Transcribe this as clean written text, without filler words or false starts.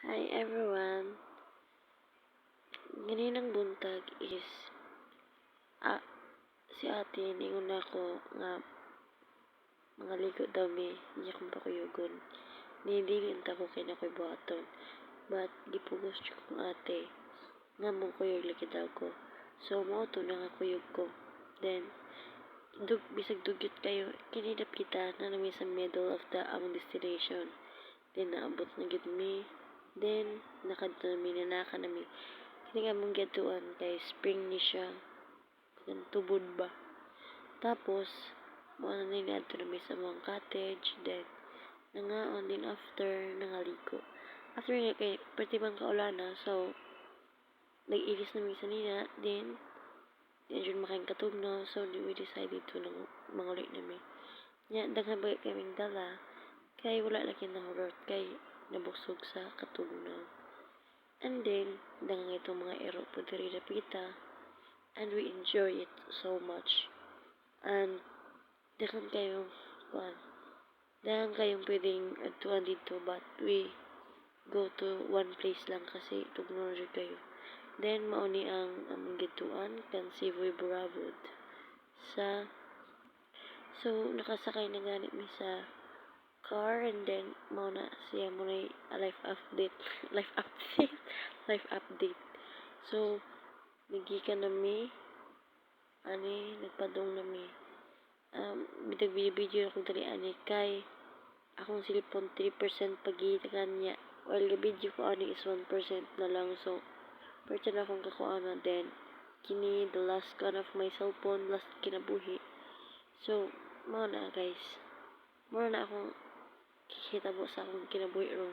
Hi everyone. Ganinang buntag is ah, si ate ningon ako nga mga ligo daw mi iya kong pakuyugon. Nidilin ta ko kay nakoy buhaton. But gipugos jud kong ate nga mong kuyog lagi daw ko. So mao to na nga kuyog ko. Then bisag dugyot kayo kinidap kita na nami sa middle of the among destination. Then naabot na gid mi. Then nakadto nami nanaka nami. Kini nga mong gatuan kay spring ni siya. Ang tubod ba? Tapos, mo na niladto na mi sa mga cottage. Then, nangaon din after nangaliko. After nga kay pwede bang kaulana. So, nag-ilis na mi sa nina. Then, yun makain katugnaw. So, we decided to nang mangulit na mi. Nya, daghan ba kaming dala. Kay wala lagi na horot. Kay nabusog sa katugnaw. And then, daghan itong mga ero po diri na pita. And we enjoy it so much. And dakan kayong kuan. Dakan kayong pwedeng adtuan dito but we go to one place lang kasi tugnaw jud kayo. Then mauni ang among gituan kan Sivoy Burabod sa nakasakay na gani mi sa car and then mao na siya mo na life update life update. So nagikan na mi ani nagpadong na mi bitag video akong dali ani kay akong cellphone 3% pagitagan niya while the video ko ani is 1% na lang. So perti na akong kakuana then kini the last gun of my cellphone last kinabuhi. So mao na guys, mao na akong kikita po sa akong kinabuhi ro